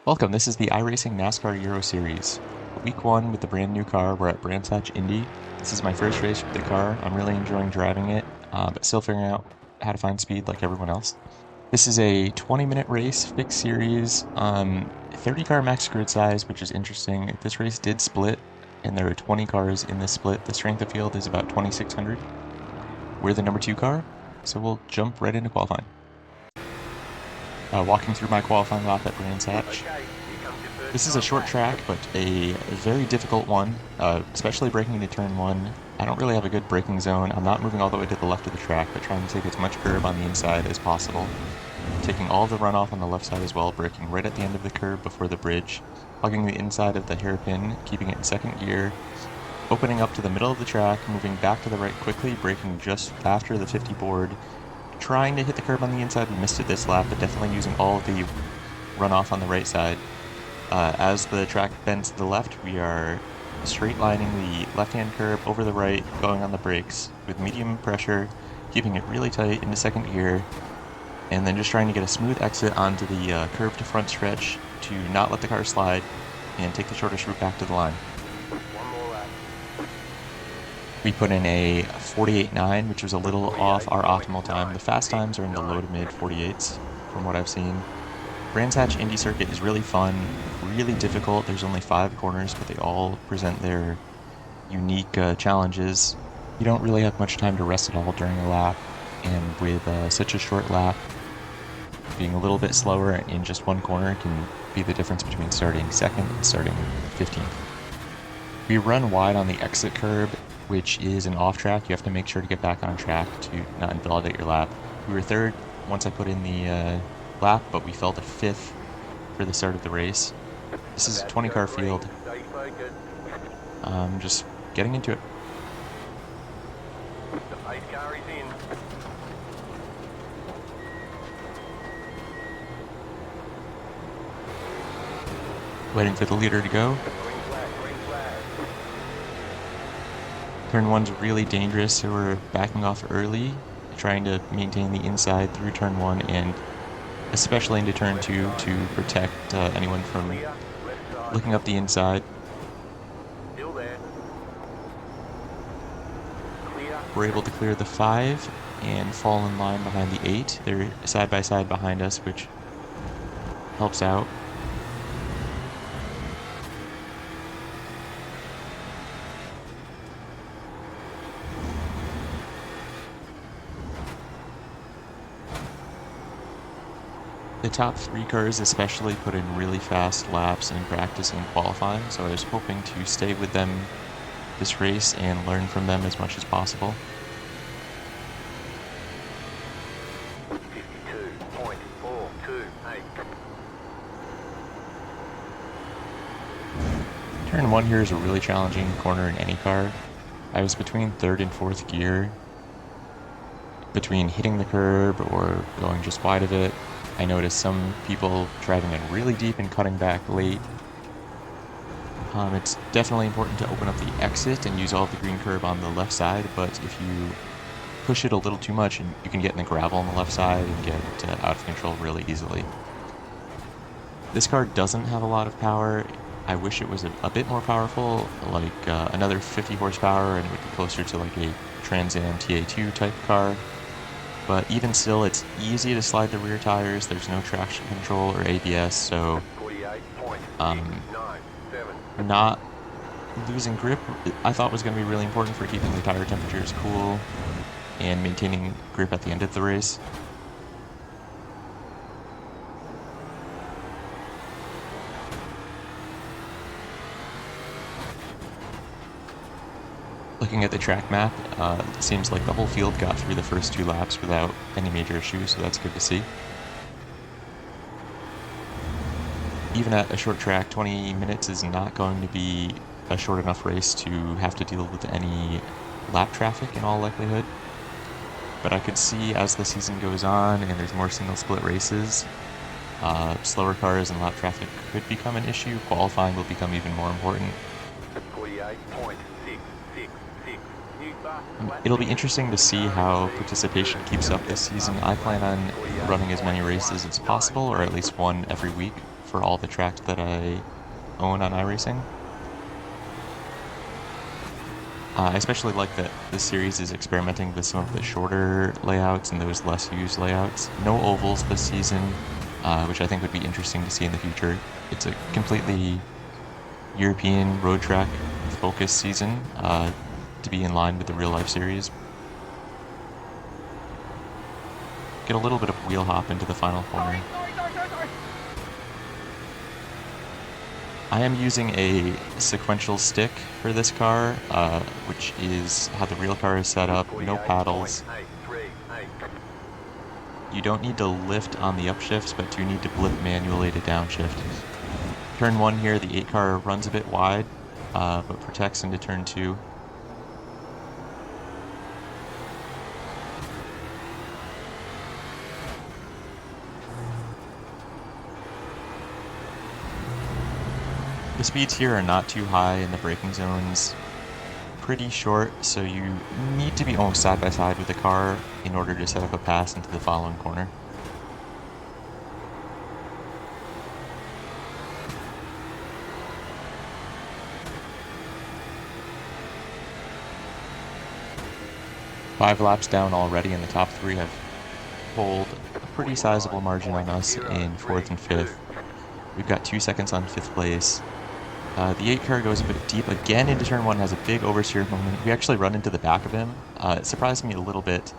Welcome, this is the iRacing NASCAR Euro Series. Week 1 with the brand new car, we're at Brands Hatch Indy. This is my first race with the car. I'm really enjoying driving it, but still figuring out how to find speed like everyone else. This is a 20-minute race, fixed series, 30 car max grid size, which is interesting. This race did split, and there are 20 cars in this split. The strength of field is about 2,600. We're the number 2 car, so we'll jump right into qualifying. Walking through my qualifying lap at Brands Hatch. This is a short track, but a very difficult one, especially braking into turn 1. I don't really have a good braking zone. I'm not moving all the way to the left of the track, but trying to take as much curb on the inside as possible. Taking all the runoff on the left side as well, braking right at the end of the curb before the bridge, hugging the inside of the hairpin, keeping it in second gear, opening up to the middle of the track, moving back to the right quickly, braking just after the 50 board, trying to hit the curb on the inside. We missed it this lap, but definitely using all of the runoff on the right side. As the track bends to the left, we are straight lining the left-hand curb over the right, going on the brakes with medium pressure, keeping it really tight into second gear, and then just trying to get a smooth exit onto the curb to front stretch to not let the car slide and take the shortest route back to the line. We put in a 48.9, which was a little off our optimal time. The fast times are in the low to mid 48s from what I've seen. Brands Hatch Indy circuit is really fun, really difficult. There's only 5 corners, but they all present their unique challenges. You don't really have much time to rest at all during a lap, and with such a short lap, being a little bit slower in just one corner can be the difference between starting second and starting 15th. We run wide on the exit curb, which is an off track. You have to make sure to get back on track to not invalidate your lap. We were third once I put in the lap, but we fell to 5th for the start of the race. This is a 20 car field. Just getting into it. Waiting for the leader to go. Turn 1's really dangerous, so we're backing off early, trying to maintain the inside through turn 1 and especially into turn 2 to protect anyone from looking up the inside. We're able to clear the 5 and fall in line behind the 8. They're side by side behind us, which helps out. The top 3 cars especially put in really fast laps in practice and qualifying, so I was hoping to stay with them this race and learn from them as much as possible. 52.428. Turn 1 here is a really challenging corner in any car. I was between 3rd and 4th gear, between hitting the curb or going just wide of it. I noticed some people driving in really deep and cutting back late. It's definitely important to open up the exit and use all of the green curb on the left side, but if you push it a little too much, you can get in the gravel on the left side and get out of control really easily. This car doesn't have a lot of power. I wish it was a bit more powerful, like another 50 horsepower, and it would be closer to like a Trans Am TA2 type car. But even still, it's easy to slide the rear tires. There's no traction control or ABS, so not losing grip I thought was going to be really important for keeping the tire temperatures cool and maintaining grip at the end of the race. Looking at the track map, it seems like the whole field got through the first 2 laps without any major issues, so that's good to see. Even at a short track, 20 minutes is not going to be a short enough race to have to deal with any lap traffic in all likelihood. But I could see as the season goes on and there's more single split races, slower cars and lap traffic could become an issue. Qualifying will become even more important. It'll be interesting to see how participation keeps up this season. I plan on running as many races as possible, or at least one every week for all the tracks that I own on iRacing. I especially like that this series is experimenting with some of the shorter layouts and those less used layouts. No ovals this season, which I think would be interesting to see in the future. It's a completely European road track focus season to be in line with the real life series. Get a little bit of wheel hop into the final corner. I am using a sequential stick for this car, which is how the real car is set up, no paddles. You don't need to lift on the upshifts, but do need to blip manually to downshift. Turn 1 here, the 8 car runs a bit wide, but protects into turn 2. The speeds here are not too high and the braking zone's pretty short, so you need to be almost side by side with the car in order to set up a pass into the following corner. Five laps down already, and the top 3 have pulled a pretty sizable margin on us in 4th and 5th. We've got 2 seconds on 5th place. The 8 car goes a bit deep again into turn 1, has a big oversteer moment. We actually run into the back of him. It surprised me a little bit.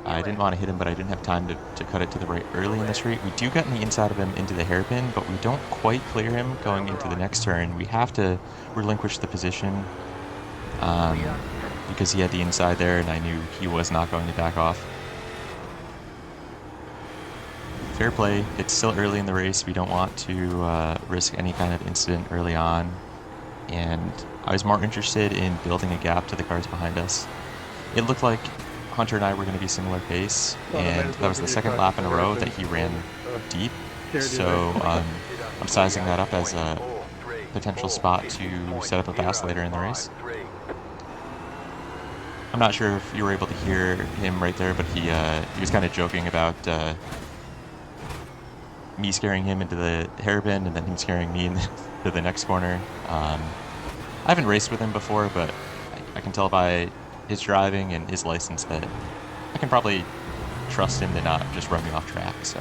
I didn't want to hit him, but I didn't have time to cut it to the right early in the straight. We do get on the inside of him into the hairpin, but we don't quite clear him going into the next turn. We have to relinquish the position because he had the inside there, and I knew he was not going to back off. Fair play. It's still early in the race. We don't want to risk any kind of incident early on. And I was more interested in building a gap to the cars behind us. It looked like Hunter and I were going to be similar pace, and that was the second lap in a row that he ran deep. So I'm sizing that up as a potential spot to set up a pass later in the race. I'm not sure if you were able to hear him right there, but he was kind of joking about me scaring him into the hairpin and then him scaring me into the next corner. I haven't raced with him before, but I can tell by his driving and his license that I can probably trust him to not just run me off track. So,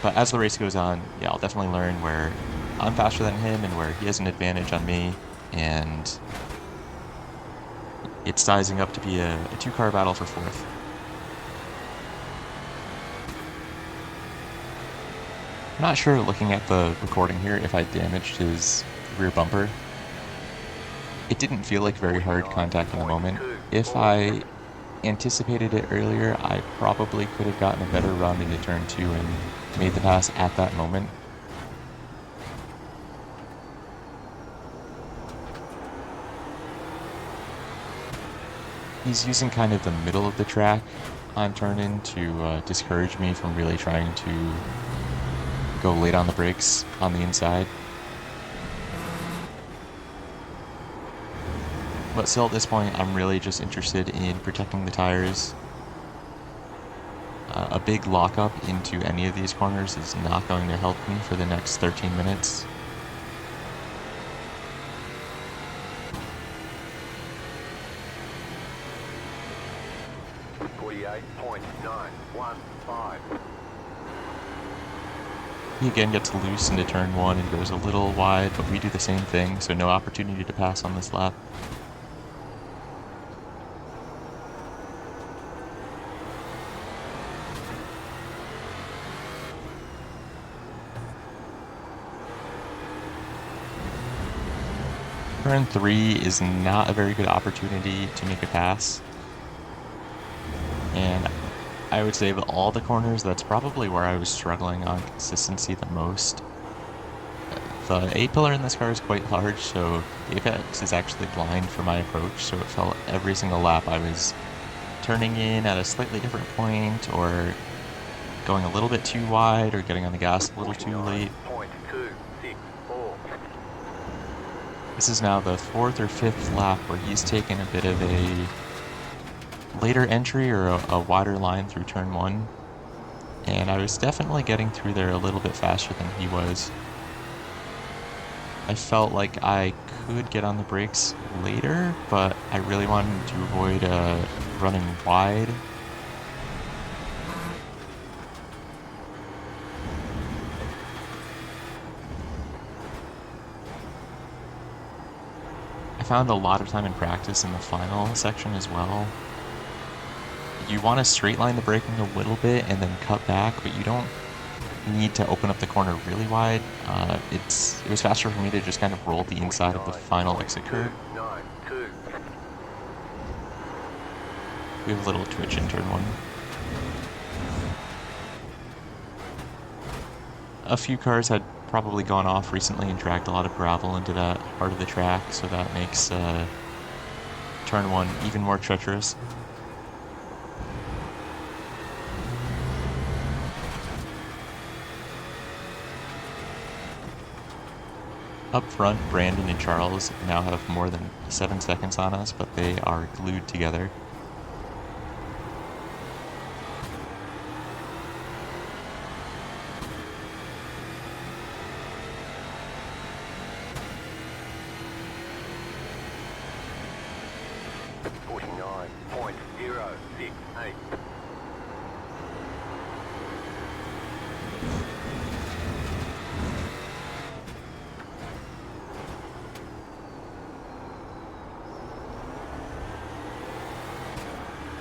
but as the race goes on, yeah, I'll definitely learn where I'm faster than him and where he has an advantage on me, and it's sizing up to be a 2-car battle for 4th. I'm not sure, looking at the recording here, if I damaged his rear bumper. It didn't feel like very hard contact in the moment. If I anticipated it earlier, I probably could have gotten a better run into turn 2 and made the pass at that moment. He's using kind of the middle of the track on turn-in to discourage me from really trying to go late on the brakes on the inside. But still, at this point, I'm really just interested in protecting the tires. A big lockup into any of these corners is not going to help me for the next 13 minutes. He again gets loose into turn 1 and goes a little wide, but we do the same thing, so no opportunity to pass on this lap. Turn 3 is not a very good opportunity to make a pass. And I would say of all the corners, that's probably where I was struggling on consistency the most. The 8-pillar in this car is quite large, so the apex is actually blind for my approach, so it felt every single lap I was turning in at a slightly different point, or going a little bit too wide, or getting on the gas a little too late. This is now the 4th or 5th lap where he's taken a bit of a later entry or a wider line through turn 1. and I was definitely getting through there a little bit faster than he was. I felt like I could get on the brakes later, but I really wanted to avoid running wide. I found a lot of time in practice in the final section as well. You want to straight line the braking a little bit and then cut back, but you don't need to open up the corner really wide. It was faster for me to just kind of roll the inside of the final exit curb. We have a little twitch in turn 1. A few cars had probably gone off recently and dragged a lot of gravel into that part of the track, so that makes turn 1 even more treacherous. Up front, Brandon and Charles now have more than 7 seconds on us, but they are glued together.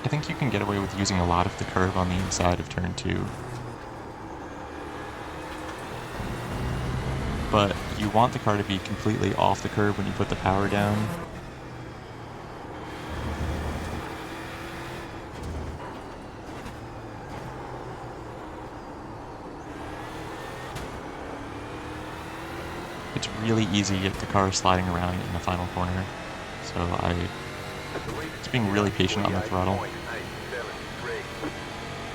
I think you can get away with using a lot of the curve on the inside of turn 2. But you want the car to be completely off the curb when you put the power down. It's really easy to get the car sliding around in the final corner, so it's being really patient on the throttle.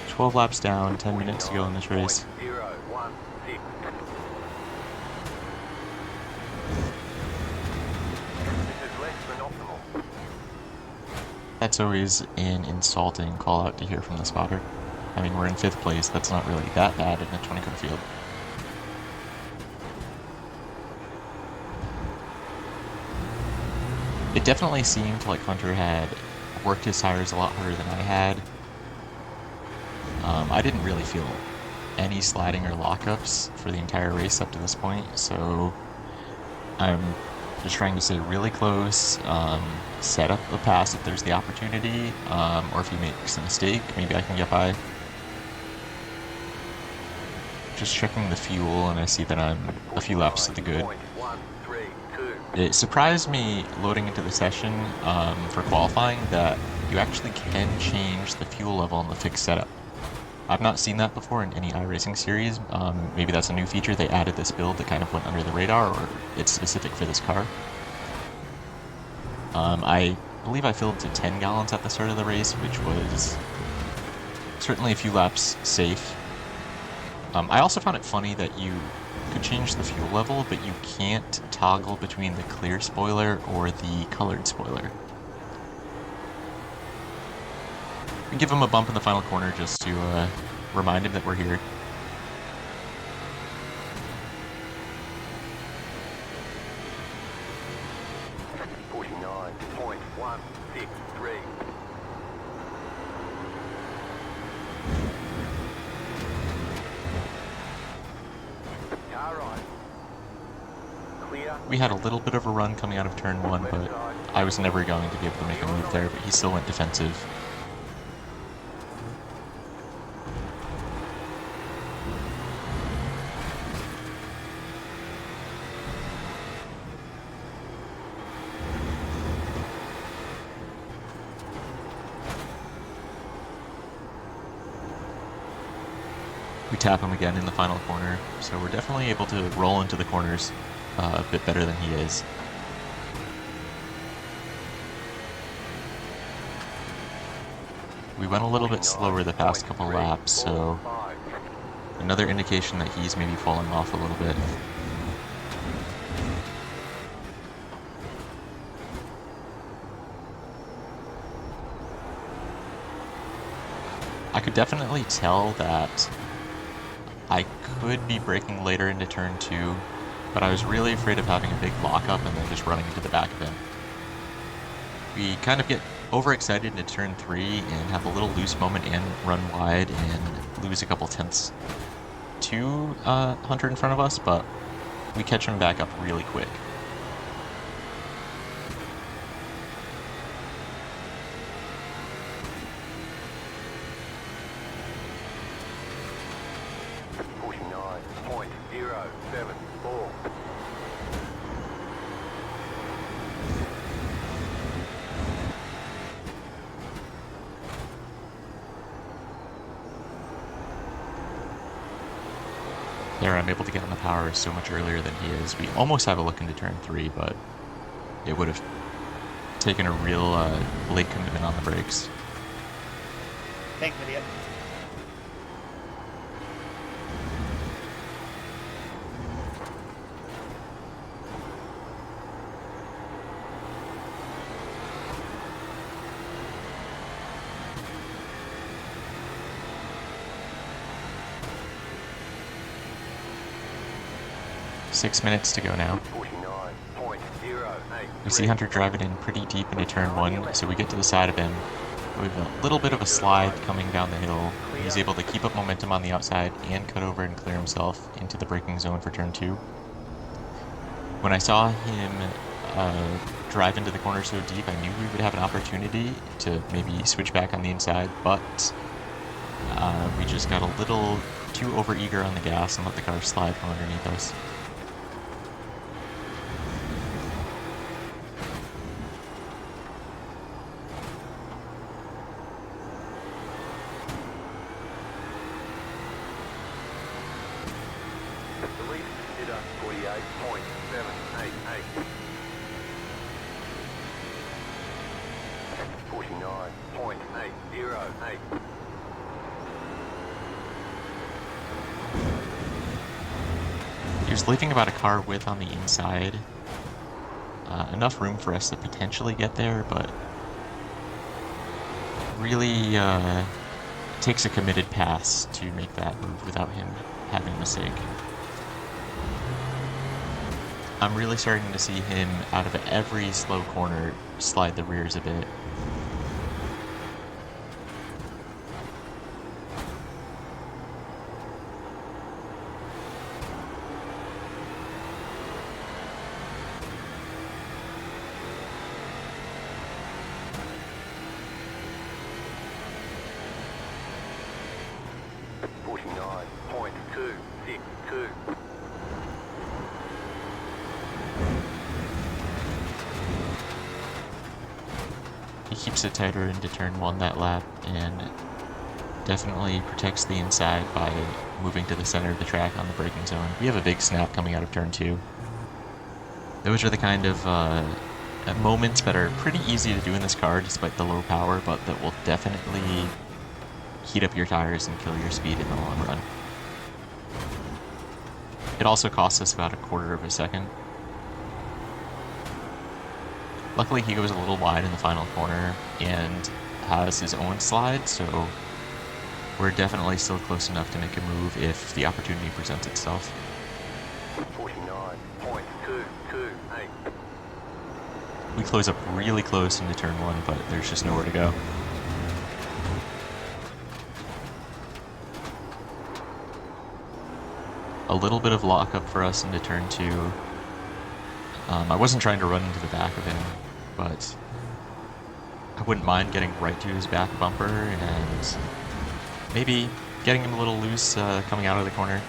12 laps down, 10 minutes to go in this race. That's always an insulting call out to hear from the spotter. I mean, we're in 5th place, that's not really that bad in a 20-car field. It definitely seemed like Hunter had worked his tires a lot harder than I had. I didn't really feel any sliding or lockups for the entire race up to this point, so I'm just trying to stay really close, set up a pass if there's the opportunity, or if he makes a mistake, maybe I can get by. Just checking the fuel, and I see that I'm a few laps to the good. It surprised me loading into the session for qualifying that you actually can change the fuel level in the fixed setup. I've not seen that before in any iRacing series. Maybe that's a new feature they added this build that kind of went under the radar, or it's specific for this car. I believe I filled to 10 gallons at the start of the race, which was certainly a few laps safe. I also found it funny that you could change the fuel level, but you can't toggle between the clear spoiler or the colored spoiler. We give him a bump in the final corner just to remind him that we're here. We had a little bit of a run coming out of turn 1, but I was never going to be able to make a move there, but he still went defensive. We tap him again in the final corner, so we're definitely able to roll into the corners a bit better than he is. We went a little bit slower the past couple laps, so another indication that he's maybe falling off a little bit. I could definitely tell that could be braking later into turn 2, but I was really afraid of having a big lockup and then just running into the back of him. We kind of get overexcited into turn 3 and have a little loose moment and run wide and lose a couple tenths to Hunter in front of us, but we catch him back up really quick. There, I'm able to get on the power so much earlier than he is. We almost have a look into turn 3, but it would have taken a real late commitment on the brakes. Thanks, idiot. Six minutes to go now. We see Hunter driving in pretty deep into turn 1, so we get to the side of him. We have a little bit of a slide coming down the hill. He's able to keep up momentum on the outside and cut over and clear himself into the braking zone for turn 2. When I saw him drive into the corner so deep, I knew we would have an opportunity to maybe switch back on the inside, but we just got a little too overeager on the gas and let the car slide from underneath us. He was leaving about a car width on the inside. Enough room for us to potentially get there, but really takes a committed pass to make that move without him having a mistake. I'm really starting to see him, out of every slow corner, slide the rears a bit. He keeps it tighter into turn 1 that lap, and definitely protects the inside by moving to the center of the track on the braking zone. We have a big snap coming out of turn 2. Those are the kind of moments that are pretty easy to do in this car despite the low power, but that will definitely heat up your tires and kill your speed in the long run. It also costs us about a quarter of a second. Luckily he goes a little wide in the final corner and has his own slide, so we're definitely still close enough to make a move if the opportunity presents itself. 49.228. We close up really close into turn 1, but there's just nowhere to go. A little bit of lockup for us into turn 2. I wasn't trying to run into the back of him, but I wouldn't mind getting right to his back bumper and maybe getting him a little loose coming out of the corner.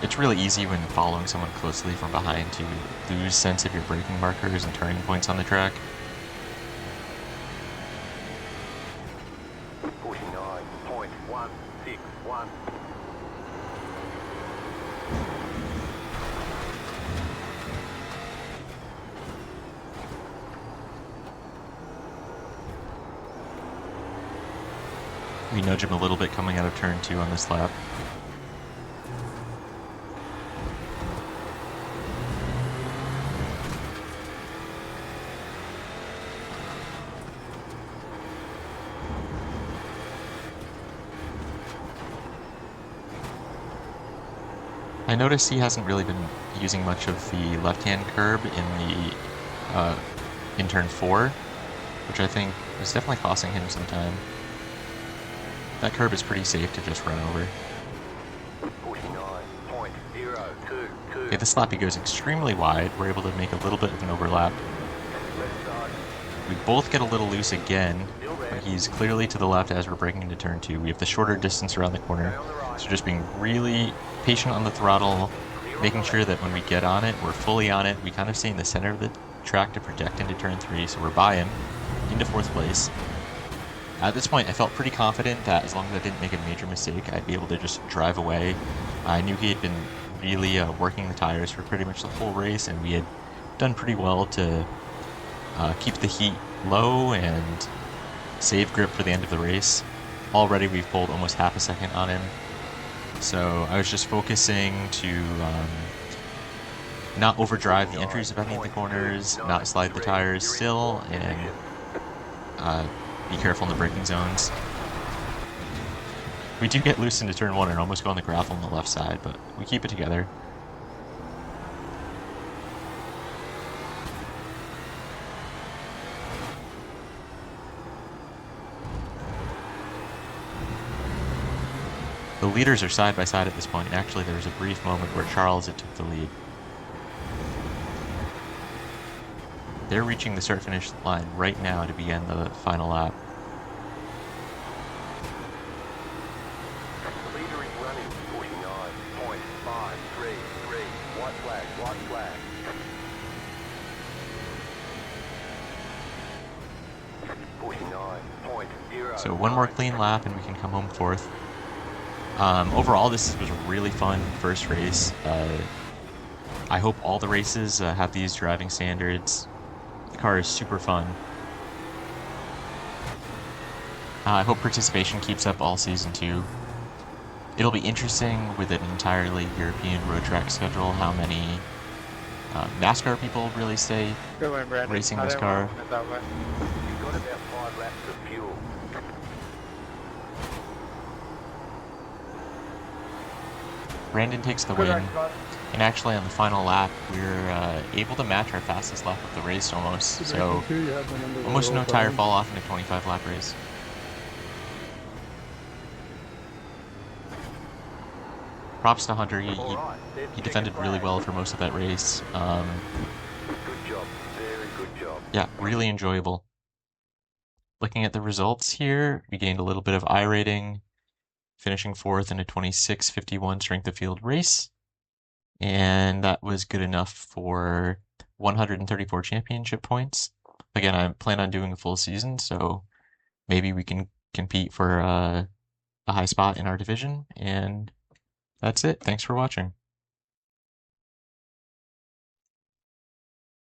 It's really easy when following someone closely from behind to lose sense of your braking markers and turning points on the track. 49.161. We nudge him a little bit coming out of turn 2 on this lap. I noticed he hasn't really been using much of the left-hand curb in turn 4, which I think is definitely costing him some time. That curb is pretty safe to just run over. Okay, this lap he goes extremely wide. We're able to make a little bit of an overlap. We both get a little loose again, but he's clearly to the left as we're braking into turn 2. We have the shorter distance around the corner, so just being really patient on the throttle, making sure that when we get on it, we're fully on it. We kind of stay in the center of the track to project into turn 3, so we're by him into 4th place. At this point, I felt pretty confident that as long as I didn't make a major mistake, I'd be able to just drive away. I knew he had been really working the tires for pretty much the whole race, and we had done pretty well to keep the heat low and save grip for the end of the race. Already we've pulled almost half a second on him, so I was just focusing to not overdrive the entries of any of the corners, not slide the tires still, and be careful in the braking zones. We do get loose into turn 1 and almost go on the gravel on the left side, but we keep it together. The leaders are side by side at this point, and actually there was a brief moment where Charles had took the lead. They're reaching the start-finish line right now to begin the final lap. The leader is running 49.533. White flag, white flag. 49.0. So one more clean lap and we can come home 4th. Overall, this was a really fun first race. I hope all the races have these driving standards. The car is super fun. I hope participation keeps up all season too. It'll be interesting with an entirely European road track schedule how many NASCAR people really stay Good one, Brandon. racing I this didn't car. want to win it that way. You've got about 5 laps of fuel. Brandon takes the Good win. run, bud. And actually on the final lap, we're able to match our fastest lap of the race almost. So almost no tire fall off in a 25 lap race. Props to Hunter, he defended really well for most of that race. Good job, very good job. Yeah, really enjoyable. Looking at the results here, we gained a little bit of I rating, finishing 4th in a 26:51 strength of field race. And that was good enough for 134 championship points. Again, I plan on doing a full season, so maybe we can compete for a high spot in our division. And that's it. Thanks for watching.